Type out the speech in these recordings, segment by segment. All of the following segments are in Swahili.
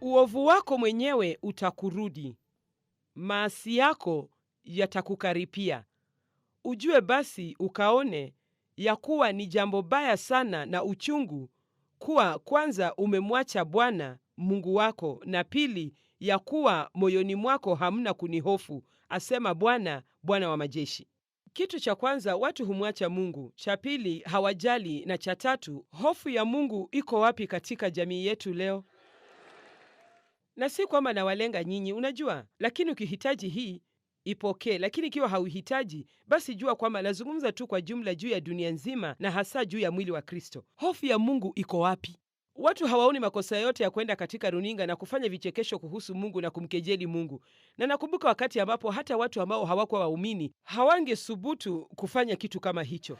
Uovu wako mwenyewe utakurudi, maasi yako yatakukaripia. Ujue basi ukaone ya kuwa ni jambo baya sana na uchungu kuwa kwanza umemwacha Bwana Mungu wako, na pili ya kuwa moyoni mwako hamna kunihofu, asema Bwana, Bwana wa majeshi. Kitu cha kwanza, watu humwacha Mungu. Cha pili, hawajali, na cha tatu, hofu ya Mungu iko wapi katika jamii yetu leo? Na si kwamba nawalenga nyinyi, unajua, lakini ukihitaji hii ipokee, lakini ikiwa hauhitaji, basi jua kwamba nazungumza tu kwa jumla juu ya dunia nzima na hasa juu ya mwili wa Kristo. Hofu ya Mungu iko wapi? Watu hawaoni makosa yote ya kwenda katika runinga na kufanya vichekesho kuhusu Mungu na kumkejeli Mungu. Na nakumbuka wakati ambapo hata watu ambao hawakuwa waumini hawangesubutu kufanya kitu kama hicho.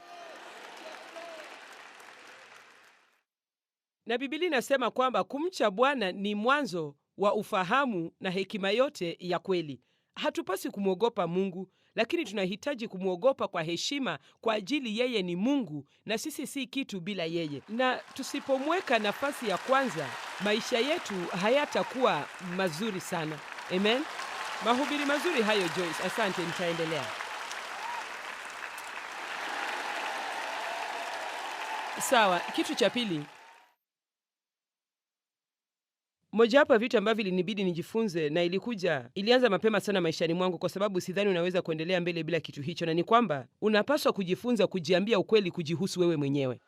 Na Biblia inasema kwamba kumcha Bwana ni mwanzo wa ufahamu na hekima yote ya kweli. Hatupasi kumwogopa Mungu, lakini tunahitaji kumwogopa kwa heshima, kwa ajili yeye ni Mungu na sisi si kitu bila yeye. Na tusipomweka nafasi ya kwanza, maisha yetu hayatakuwa mazuri sana. Amen. Mahubiri mazuri hayo, Joyce. Asante, nitaendelea. Sawa, kitu cha pili. Mojawapo ya vitu ambavyo ilinibidi nijifunze na ilianza mapema sana maishani mwangu, kwa sababu sidhani unaweza kuendelea mbele bila kitu hicho, na ni kwamba unapaswa kujifunza kujiambia ukweli kujihusu wewe mwenyewe.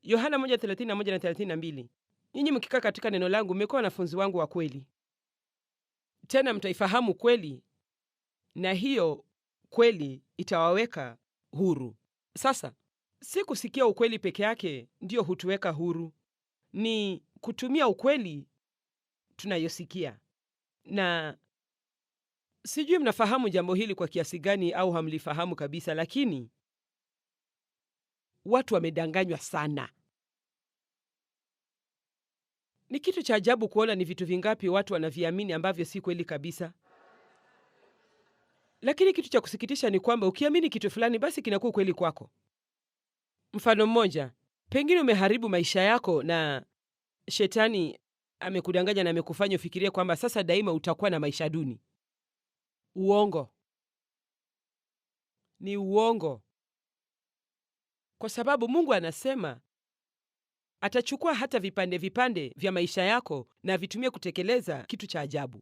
Yohana 1:31 na 32. Nyinyi mkikaa katika neno langu mmekuwa wanafunzi wangu wa kweli, tena mtaifahamu kweli, na hiyo kweli itawaweka huru. Sasa si kusikia ukweli peke yake ndiyo hutuweka huru, ni kutumia ukweli tunayosikia. Na sijui mnafahamu jambo hili kwa kiasi gani au hamlifahamu kabisa, lakini watu wamedanganywa sana. Ni kitu cha ajabu kuona ni vitu vingapi watu wanaviamini ambavyo si kweli kabisa. Lakini kitu cha kusikitisha ni kwamba ukiamini kitu fulani, basi kinakuwa kweli kwako. Mfano mmoja, pengine umeharibu maisha yako na shetani amekudanganya na amekufanya ufikirie kwamba sasa daima utakuwa na maisha duni. Uongo. Ni uongo. Kwa sababu Mungu anasema atachukua hata vipande vipande vya maisha yako na vitumie kutekeleza kitu cha ajabu.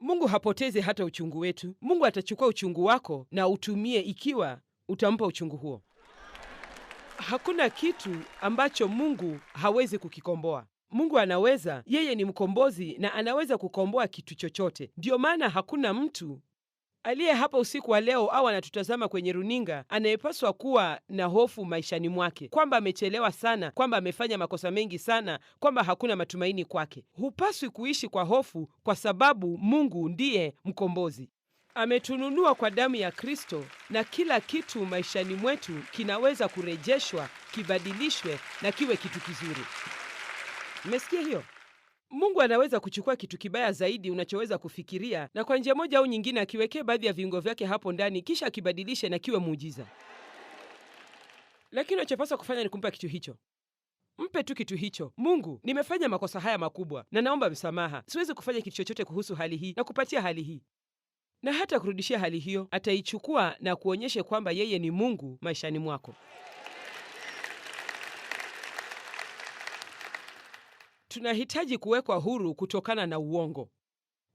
Mungu hapotezi hata uchungu wetu. Mungu atachukua uchungu wako na utumie ikiwa utampa uchungu huo. Hakuna kitu ambacho Mungu hawezi kukikomboa. Mungu anaweza, yeye ni mkombozi na anaweza kukomboa kitu chochote. Ndiyo maana hakuna mtu aliye hapa usiku wa leo au anatutazama kwenye runinga anayepaswa kuwa na hofu maishani mwake, kwamba amechelewa sana, kwamba amefanya makosa mengi sana, kwamba hakuna matumaini kwake. Hupaswi kuishi kwa hofu, kwa sababu Mungu ndiye mkombozi. Ametununua kwa damu ya Kristo, na kila kitu maishani mwetu kinaweza kurejeshwa, kibadilishwe na kiwe kitu kizuri. Mmesikia hiyo? Mungu anaweza kuchukua kitu kibaya zaidi unachoweza kufikiria, na kwa njia moja au nyingine akiwekee baadhi ya viungo vyake hapo ndani, kisha akibadilishe na kiwe muujiza. Lakini unachopaswa kufanya ni kumpa kitu hicho. Mpe tu kitu hicho. Mungu, nimefanya makosa haya makubwa na naomba msamaha. Siwezi kufanya kitu chochote kuhusu hali hii, na kupatia hali hii. Na hata kurudishia hali hiyo, ataichukua na kuonyeshe kwamba yeye ni Mungu maishani mwako. Tunahitaji kuwekwa huru kutokana na uongo.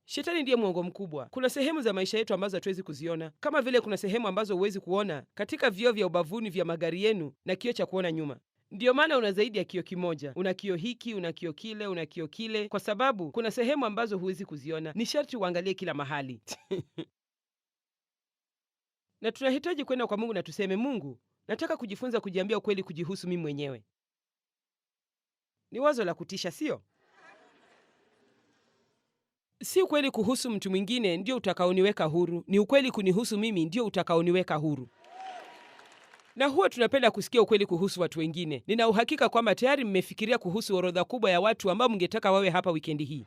Shetani ndiye mwongo mkubwa. Kuna sehemu za maisha yetu ambazo hatuwezi kuziona, kama vile kuna sehemu ambazo huwezi kuona katika vioo vya ubavuni vya magari yenu na kioo cha kuona nyuma. Ndiyo maana una zaidi ya kioo kimoja. Una kioo hiki, una kioo kile, una kioo kile, kwa sababu kuna sehemu ambazo huwezi kuziona. Ni sharti uangalie kila mahali. Na tunahitaji kwenda kwa Mungu na tuseme, Mungu, nataka kujifunza kujiambia ukweli kujihusu mimi mwenyewe. Ni wazo la kutisha, sio? Si ukweli kuhusu mtu mwingine ndio utakaoniweka huru. Ni ukweli kunihusu mimi ndio utakaoniweka huru. Na huwa tunapenda kusikia ukweli kuhusu watu wengine. Nina uhakika kwamba tayari mmefikiria kuhusu orodha kubwa ya watu ambao mngetaka wawe hapa wikendi hii.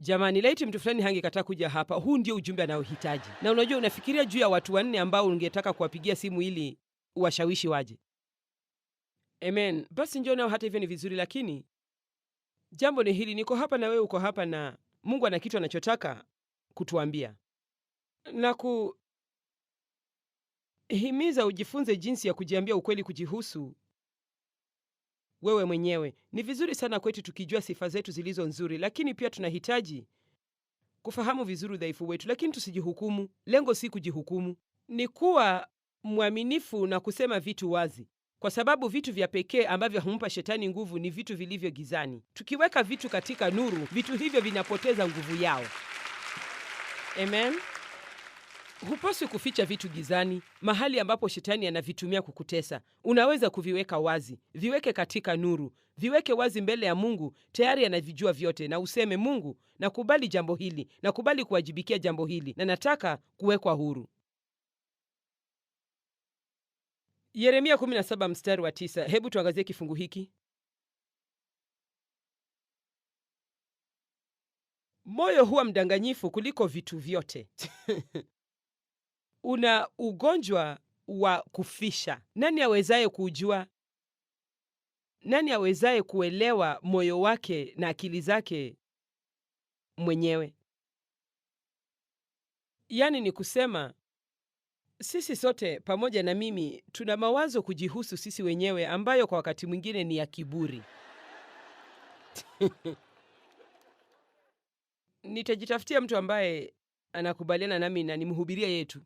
Jamani, laiti mtu fulani hangekataa kuja hapa. Huu ndio ujumbe anaohitaji. Na unajua, unafikiria juu ya watu 4 ambao ungetaka kuwapigia simu ili uwashawishi waje. Amen. Basi njoo nao, hata hivyo ni vizuri, lakini jambo ni hili, niko hapa na wewe uko hapa, na Mungu ana kitu anachotaka kutuambia na kuhimiza ujifunze jinsi ya kujiambia ukweli kujihusu wewe mwenyewe. Ni vizuri sana kwetu tukijua sifa zetu zilizo nzuri, lakini pia tunahitaji kufahamu vizuri udhaifu wetu, lakini tusijihukumu. Lengo si kujihukumu, ni kuwa mwaminifu na kusema vitu wazi, kwa sababu vitu vya pekee ambavyo humpa shetani nguvu ni vitu vilivyo gizani. Tukiweka vitu katika nuru, vitu hivyo vinapoteza nguvu yao. Amen. Hupaswi kuficha vitu gizani, mahali ambapo shetani anavitumia kukutesa. Unaweza kuviweka wazi, viweke katika nuru, viweke wazi mbele ya Mungu. Tayari anavijua vyote, na useme, Mungu, nakubali jambo hili, nakubali kuwajibikia jambo hili, na nataka kuwekwa huru. Yeremia 17 mstari wa 9. Hebu tuangazie kifungu hiki. Moyo huwa mdanganyifu kuliko vitu vyote. Una ugonjwa wa kufisha. Nani awezaye kujua? Nani awezaye kuelewa moyo wake na akili zake mwenyewe? Yaani ni kusema sisi sote pamoja na mimi tuna mawazo kujihusu sisi wenyewe ambayo kwa wakati mwingine ni ya kiburi. Nitajitafutia mtu ambaye anakubaliana nami na nimhubiria yetu.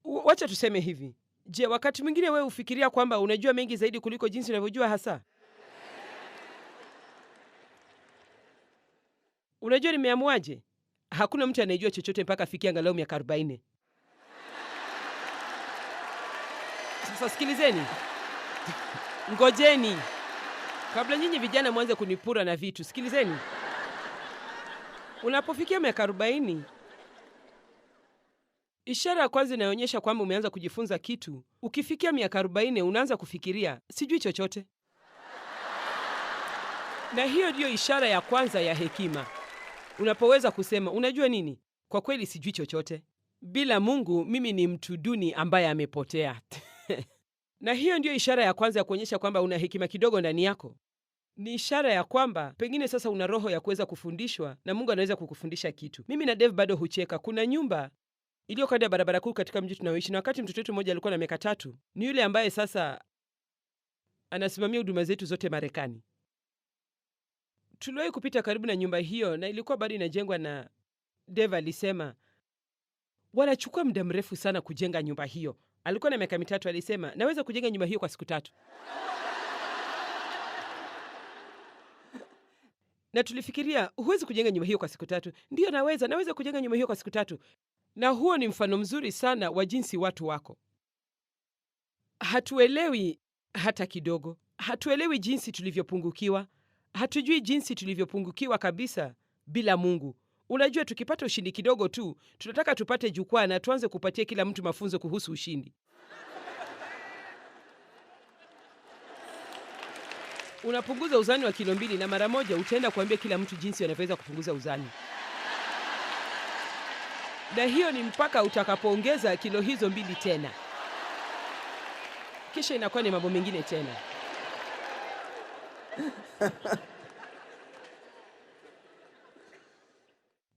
Wacha tuseme hivi. Je, wakati mwingine wewe ufikiria kwamba unajua mengi zaidi kuliko jinsi unavyojua hasa? Unajua nimeamuaje? Hakuna mtu anayejua chochote mpaka afikie angalau miaka 40. Sasa sikilizeni. Ngojeni. Kabla nyinyi vijana mwanze kunipura na vitu, sikilizeni. Unapofikia miaka 40, ishara ya kwanza inaonyesha kwamba umeanza kujifunza kitu. Ukifikia miaka 40 unaanza kufikiria, sijui chochote. Na hiyo ndiyo ishara ya kwanza ya hekima. Unapoweza kusema, unajua nini? Kwa kweli sijui chochote. Bila Mungu mimi ni mtu duni ambaye amepotea. Na hiyo ndiyo ishara ya kwanza ya kuonyesha kwamba una hekima kidogo ndani yako. Ni ishara ya kwamba pengine sasa una roho ya kuweza kufundishwa na Mungu anaweza kukufundisha kitu. Mimi na Dave bado hucheka. Kuna nyumba iliyo kando ya barabara kuu katika mji tunaoishi, na wakati mtoto wetu mmoja alikuwa na miaka 3, ni yule ambaye sasa anasimamia huduma zetu zote Marekani. Tuliwahi kupita karibu na nyumba hiyo na ilikuwa bado inajengwa, na Dave alisema wanachukua muda mrefu sana kujenga nyumba hiyo. Alikuwa na miaka 3, alisema naweza kujenga nyumba hiyo kwa siku 3. Na tulifikiria, huwezi kujenga nyumba hiyo kwa siku 3. Ndiyo, naweza kujenga nyumba hiyo kwa siku 3. Na huo ni mfano mzuri sana wa jinsi watu wako. Hatuelewi hata kidogo. Hatuelewi jinsi tulivyopungukiwa. Hatujui jinsi tulivyopungukiwa kabisa bila Mungu. Unajua, tukipata ushindi kidogo tu, tunataka tupate jukwaa na tuanze kupatia kila mtu mafunzo kuhusu ushindi. Unapunguza uzani wa kilo 2 na mara moja utaenda kuambia kila mtu jinsi anavyoweza kupunguza uzani. Na hiyo ni mpaka utakapoongeza kilo hizo 2 tena. Kisha inakuwa ni mambo mengine tena.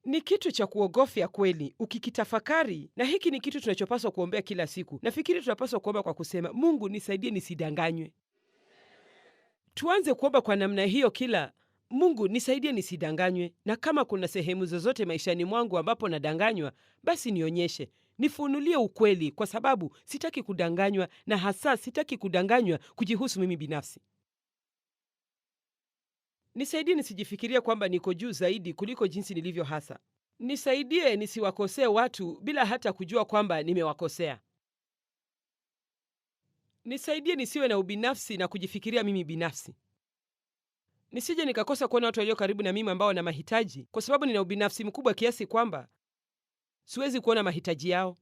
Ni kitu cha kuogofya kweli ukikitafakari, na hiki ni kitu tunachopaswa kuombea kila siku. Nafikiri tunapaswa kuomba kwa kusema, Mungu nisaidie nisidanganywe. Tuanze kuomba kwa namna hiyo kila, Mungu nisaidie nisidanganywe, na kama kuna sehemu zozote maishani mwangu ambapo nadanganywa, basi nionyeshe. Nifunulie ukweli, kwa sababu sitaki kudanganywa, na hasa sitaki kudanganywa kujihusu mimi binafsi. Nisaidie nisijifikirie kwamba niko juu zaidi kuliko jinsi nilivyo hasa. Nisaidie nisiwakosee watu bila hata kujua kwamba nimewakosea. Nisaidie nisiwe na ubinafsi na kujifikiria mimi binafsi. Nisije nikakosa kuona watu walio karibu na mimi ambao wana mahitaji, kwa sababu nina ubinafsi mkubwa kiasi kwamba siwezi kuona mahitaji yao.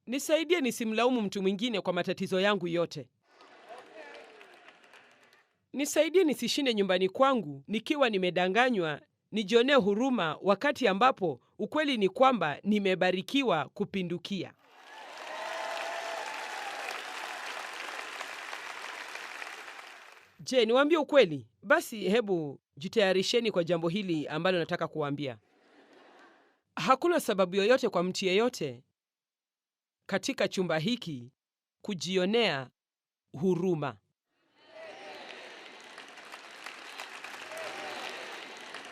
Nisaidie nisimlaumu mtu mwingine kwa matatizo yangu yote. Nisaidie nisishinde nyumbani kwangu nikiwa nimedanganywa, nijionee huruma wakati ambapo ukweli ni kwamba nimebarikiwa kupindukia. Je, niwaambie ukweli? Basi hebu jitayarisheni kwa jambo hili ambalo nataka kuwaambia. Hakuna sababu yoyote kwa mtu yeyote katika chumba hiki kujionea huruma.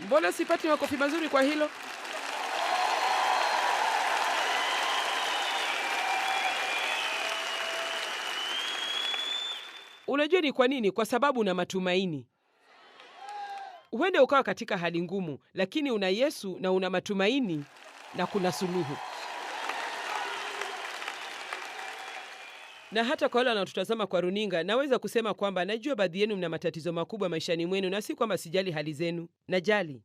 Mbona sipati makofi mazuri kwa hilo? Unajua ni kwa nini? Kwa sababu una matumaini. Huenda ukawa katika hali ngumu, lakini una Yesu na una matumaini na kuna suluhu. Na hata kwa wale wanaotutazama kwa runinga, naweza kusema kwamba najua baadhi yenu mna matatizo makubwa maishani mwenu, na si kwamba sijali hali zenu, najali.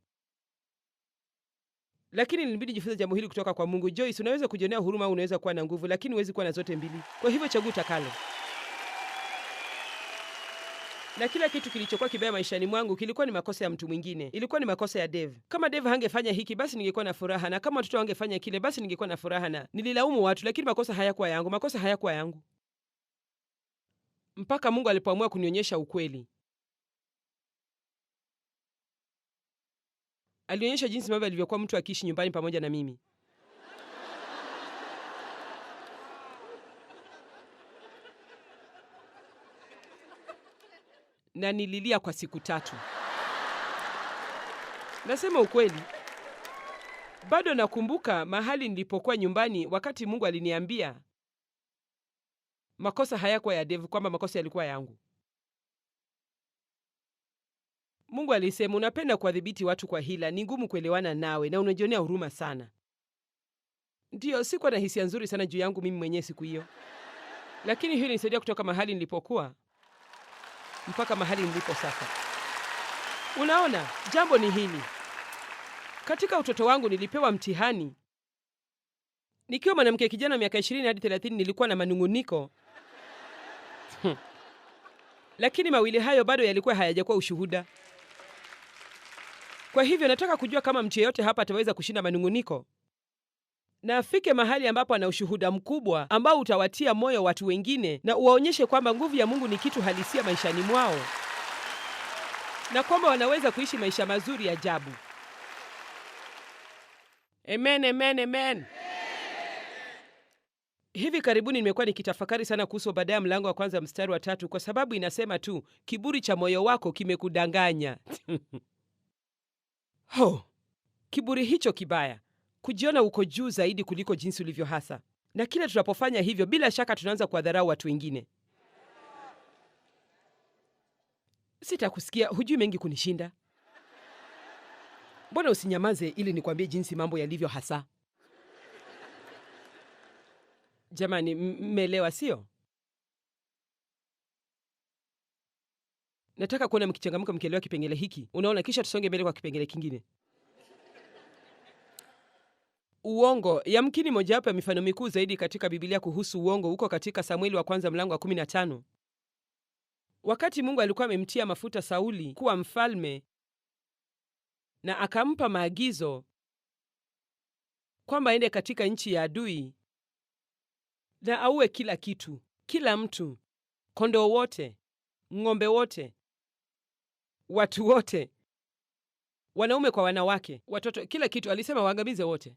Lakini nilibidi jifunze jambo hili kutoka kwa Mungu. Joyce, unaweza kujionea huruma au unaweza kuwa na nguvu, lakini huwezi kuwa na zote mbili. Kwa hivyo chagua utakalo. Na kila kitu kilichokuwa kibaya maishani mwangu kilikuwa ni makosa ya mtu mwingine. Ilikuwa ni makosa ya Dave. Kama Dave hangefanya hiki, basi ningekuwa na furaha, na kama watoto wangefanya kile, basi ningekuwa na furaha, na nililaumu watu, lakini makosa hayakuwa yangu. Makosa hayakuwa yangu. Mpaka Mungu alipoamua kunionyesha ukweli. Alionyesha jinsi mambo yalivyokuwa mtu akiishi nyumbani pamoja na mimi. Na nililia kwa siku 3. Nasema ukweli. Bado nakumbuka mahali nilipokuwa nyumbani wakati Mungu aliniambia makosa hayakuwa ya Dave, kwamba makosa yalikuwa yangu. Mungu alisema, unapenda kuwadhibiti watu kwa hila, ni ngumu kuelewana nawe na unajionea huruma sana. Ndiyo, sikuwa na hisia nzuri sana juu yangu mimi mwenyewe siku hiyo. Lakini hiyo ilinisaidia kutoka mahali nilipokuwa mpaka mahali nilipo sasa. Unaona, jambo ni hili. Katika utoto wangu nilipewa mtihani. Nikiwa mwanamke kijana miaka 20 hadi 30 nilikuwa na manunguniko. Lakini mawili hayo bado yalikuwa hayajakuwa ushuhuda. Kwa hivyo nataka kujua kama mtu yeyote hapa ataweza kushinda manunguniko. Na afike mahali ambapo ana ushuhuda mkubwa ambao utawatia moyo watu wengine na uwaonyeshe kwamba nguvu ya Mungu ni kitu halisia maishani mwao. Na kwamba wanaweza kuishi maisha mazuri ya ajabu. Amen, amen, amen. Hivi karibuni nimekuwa nikitafakari sana kuhusu Obadiah mlango wa 1 mstari wa 3, kwa sababu inasema tu, kiburi cha moyo wako kimekudanganya. Kiburi hicho kibaya. Kujiona uko juu zaidi kuliko jinsi ulivyo hasa. Na kila tunapofanya hivyo, bila shaka tunaanza kuwadharau watu wengine. Sitakusikia, hujui mengi kunishinda. Mbona usinyamaze ili nikwambie jinsi mambo yalivyo hasa? Jamani, mmeelewa sio? Nataka kuona mkichangamka mkielewa kipengele hiki. Unaona, kisha tusonge mbele kwa kipengele kingine. Uongo. Yamkini mojawapo ya mifano mikuu zaidi katika Biblia kuhusu uongo huko katika Samueli wa 1 mlango wa 15. Wakati Mungu alikuwa amemtia mafuta Sauli kuwa mfalme na akampa maagizo kwamba aende katika nchi ya adui na auwe kila kitu, kila mtu, kondoo wote, ng'ombe wote, watu wote, wanaume kwa wanawake, watoto, kila kitu. Alisema waangamize wote.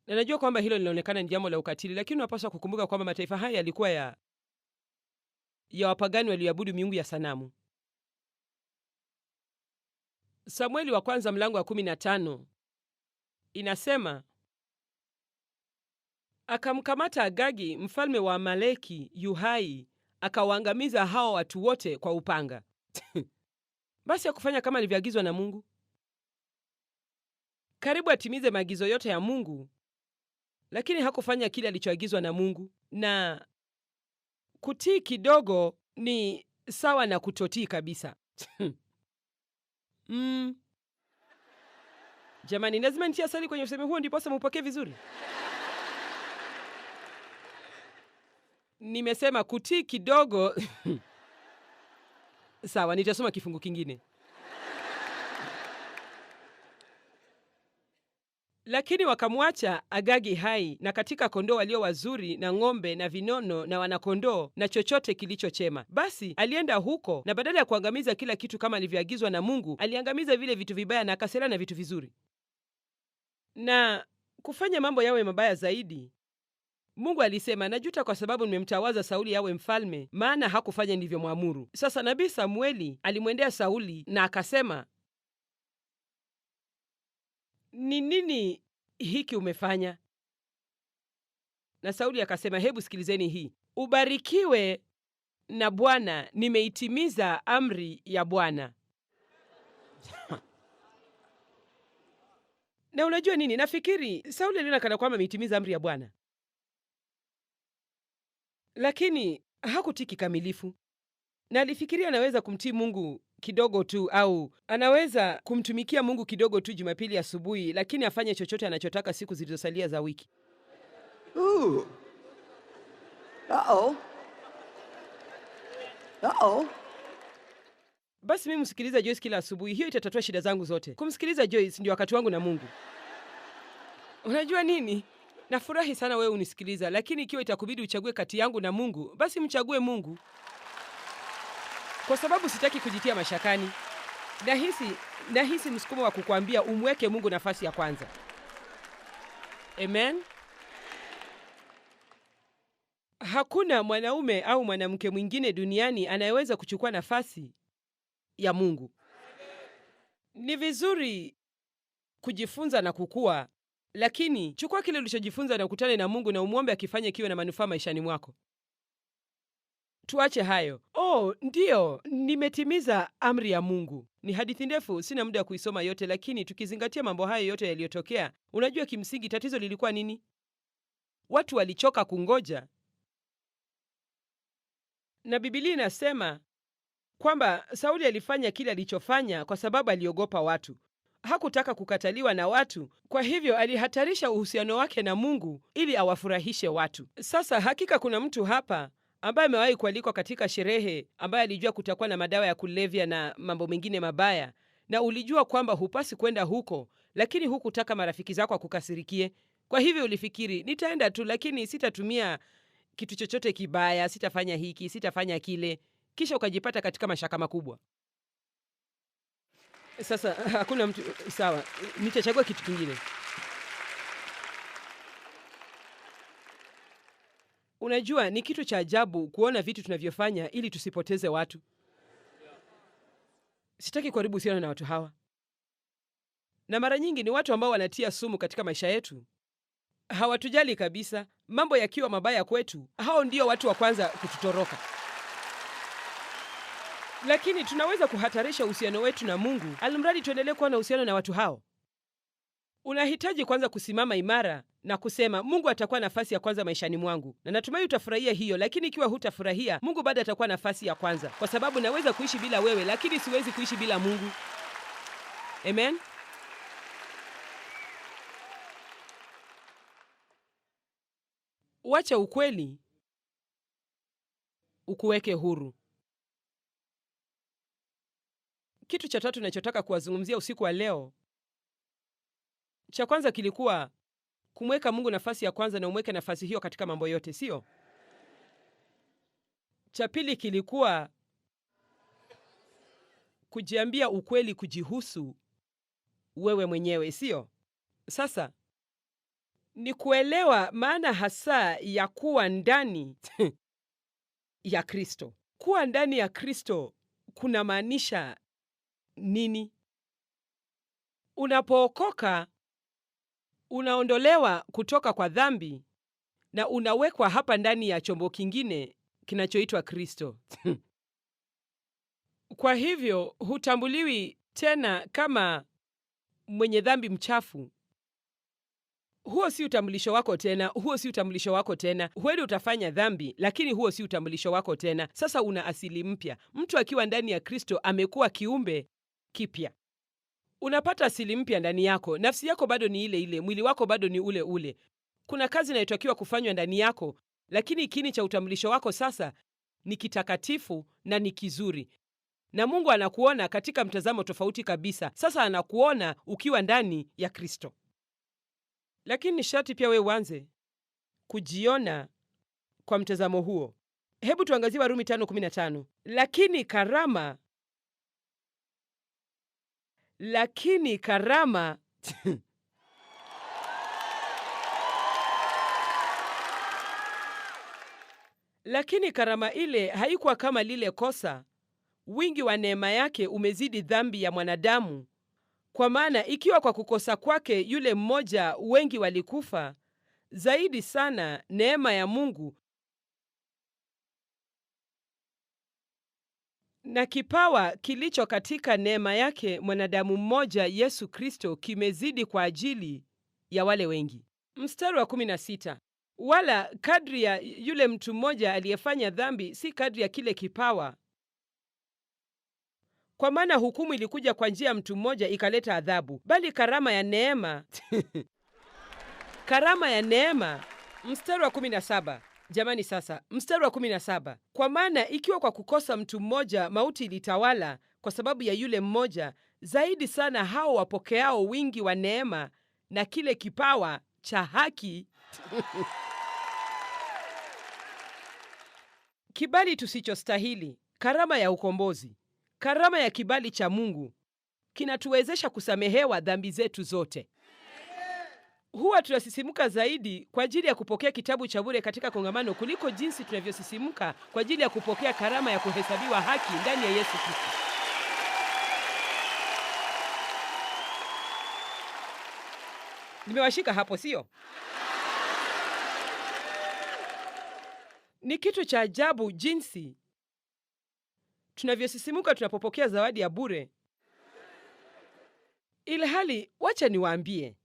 Na najua kwamba hilo linaonekana ni jambo la ukatili, lakini unapaswa kukumbuka kwamba mataifa haya yalikuwa ya wapagani walioabudu miungu ya sanamu. Samueli wa 1 mlango wa 15 inasema, akamkamata Agagi mfalme wa Amaleki yuhai, akawaangamiza hao watu wote kwa upanga. Basi hakufanya kama alivyoagizwa na Mungu. Karibu atimize maagizo yote ya Mungu, lakini hakufanya kile alichoagizwa na Mungu. Na kutii kidogo ni sawa na kutotii kabisa. Jamani, lazima nitie asali kwenye usemi huo ndipo mpokee vizuri. Nimesema kutii kidogo Sawa, nitasoma kifungu kingine. Lakini wakamwacha Agagi hai, na katika kondoo walio wazuri na ng'ombe na vinono na wanakondoo na chochote kilichochema. Basi alienda huko, na badala ya kuangamiza kila kitu kama alivyoagizwa na Mungu, aliangamiza vile vitu vibaya na akasalia na vitu vizuri. Na kufanya mambo yawe mabaya zaidi, Mungu alisema, najuta kwa sababu nimemtawaza Sauli awe mfalme, maana hakufanya nilivyomwamuru. Sasa nabii Samueli alimwendea Sauli na akasema, ni nini hiki umefanya? Na Sauli akasema, hebu sikilizeni hii. Ubarikiwe na Bwana, nimeitimiza amri ya Bwana. Na unajua nini? Nafikiri Sauli aliona kana kwamba ameitimiza amri ya Bwana, lakini hakutii kikamilifu, na alifikiria anaweza kumtii Mungu kidogo tu, au anaweza kumtumikia Mungu kidogo tu Jumapili asubuhi, lakini afanye chochote anachotaka siku zilizosalia za wiki. Ooh. Uh-oh. Uh-oh. Basi mimi msikiliza Joyce kila asubuhi, hiyo itatatua shida zangu zote. Kumsikiliza Joyce ndio wakati wangu na Mungu. Unajua nini? Nafurahi sana wewe unisikiliza, lakini ikiwa itakubidi uchague kati yangu na Mungu, basi mchague Mungu, kwa sababu sitaki kujitia mashakani. Nahisi msukumo wa kukuambia umweke Mungu nafasi ya kwanza. Amen. Hakuna mwanaume au mwanamke mwingine duniani anayeweza kuchukua nafasi ya Mungu. Ni vizuri kujifunza na kukua, lakini chukua kile ulichojifunza na ukutane na Mungu na umwombe akifanye kiwe na manufaa maishani mwako. Tuache hayo. Ndiyo, nimetimiza amri ya Mungu. Ni hadithi ndefu, sina muda wa kuisoma yote, lakini tukizingatia mambo hayo yote yaliyotokea, unajua kimsingi tatizo lilikuwa nini? Watu walichoka kungoja. Na Biblia inasema kwamba Sauli alifanya kile alichofanya kwa sababu aliogopa watu. Hakutaka kukataliwa na watu, kwa hivyo alihatarisha uhusiano wake na Mungu ili awafurahishe watu. Sasa hakika kuna mtu hapa ambaye amewahi kualikwa katika sherehe, ambaye alijua kutakuwa na madawa ya kulevya na mambo mengine mabaya, na ulijua kwamba hupasi kwenda huko, lakini hukutaka marafiki zako wakukasirikie. Kwa hivyo ulifikiri, nitaenda tu, lakini sitatumia kitu chochote kibaya, sitafanya hiki, sitafanya kile, kisha ukajipata katika mashaka makubwa. Sasa hakuna mtu sawa, nitachagua kitu kingine. Unajua, ni kitu cha ajabu kuona vitu tunavyofanya ili tusipoteze watu. Sitaki kuharibu uhusiano na watu hawa, na mara nyingi ni watu ambao wanatia sumu katika maisha yetu. Hawatujali kabisa. Mambo yakiwa mabaya kwetu, hao ndio watu wa kwanza kututoroka. Lakini tunaweza kuhatarisha uhusiano wetu na Mungu, alimradi tuendelee kuwa na uhusiano na watu hao. Unahitaji kwanza kusimama imara na kusema, Mungu atakuwa nafasi ya kwanza maishani mwangu. Na natumai utafurahia hiyo, lakini ikiwa hutafurahia, Mungu bado atakuwa nafasi ya kwanza, kwa sababu naweza kuishi bila wewe, lakini siwezi kuishi bila Mungu. Amen. Wacha ukweli ukuweke huru. Kitu cha tatu ninachotaka kuwazungumzia usiku wa leo, cha kwanza kilikuwa kumweka Mungu nafasi ya kwanza na umweke nafasi hiyo katika mambo yote, sio? Cha pili kilikuwa kujiambia ukweli kujihusu wewe mwenyewe, sio? Sasa ni kuelewa maana hasa ya kuwa ndani ya Kristo. Kuwa ndani ya Kristo kuna maanisha nini? Unapookoka, unaondolewa kutoka kwa dhambi na unawekwa hapa ndani ya chombo kingine kinachoitwa Kristo. Kwa hivyo hutambuliwi tena kama mwenye dhambi mchafu. Huo si utambulisho wako tena, huo si utambulisho wako tena. Huenda utafanya dhambi, lakini huo si utambulisho wako tena. Sasa una asili mpya. Mtu akiwa ndani ya Kristo amekuwa kiumbe kipya. Unapata asili mpya ndani yako. Nafsi yako bado ni ile ile, mwili wako bado ni ule ule. Kuna kazi inayotakiwa kufanywa ndani yako, lakini kiini cha utambulisho wako sasa ni kitakatifu na ni kizuri. na Mungu anakuona katika mtazamo tofauti kabisa. Sasa anakuona ukiwa ndani ya Kristo. Lakini ni sharti pia wewe uanze kujiona kwa mtazamo huo. Hebu tuangazie Warumi 5:15. Lakini karama lakini karama ile haikuwa kama lile kosa. Wingi wa neema yake umezidi dhambi ya mwanadamu, kwa maana ikiwa kwa kukosa kwake yule mmoja wengi walikufa, zaidi sana neema ya Mungu na kipawa kilicho katika neema yake mwanadamu mmoja Yesu Kristo kimezidi kwa ajili ya wale wengi. Mstari wa 16. Wala kadri ya yule mtu mmoja aliyefanya dhambi si kadri ya kile kipawa, kwa maana hukumu ilikuja kwa njia ya mtu mmoja ikaleta adhabu, bali karama ya neema karama ya neema. Mstari wa 17. Jamani, sasa mstari wa 17. Kwa maana ikiwa kwa kukosa mtu mmoja mauti ilitawala kwa sababu ya yule mmoja, zaidi sana hao wapokeao wingi wa neema na kile kipawa cha haki kibali tusichostahili, karama ya ukombozi, karama ya kibali cha Mungu kinatuwezesha kusamehewa dhambi zetu zote. Huwa tunasisimuka zaidi kwa ajili ya kupokea kitabu cha bure katika kongamano kuliko jinsi tunavyosisimuka kwa ajili ya kupokea karama ya kuhesabiwa haki ndani ya Yesu Kristo. Nimewashika hapo, sio? Ni kitu cha ajabu jinsi tunavyosisimuka tunapopokea zawadi ya bure, ilhali wacha niwaambie,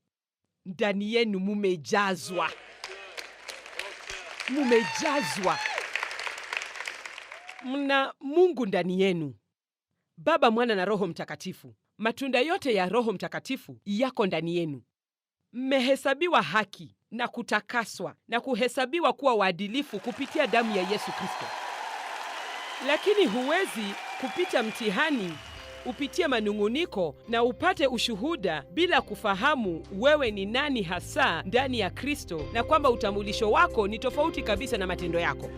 ndani yenu mumejazwa. Mna Mungu ndani yenu, Baba, Mwana na Roho Mtakatifu. Matunda yote ya Roho Mtakatifu yako ndani yenu. Mmehesabiwa haki na kutakaswa na kuhesabiwa kuwa waadilifu kupitia damu ya Yesu Kristo. Lakini huwezi kupita mtihani, upitie manung'uniko na upate ushuhuda bila kufahamu wewe ni nani hasa ndani ya Kristo, na kwamba utambulisho wako ni tofauti kabisa na matendo yako.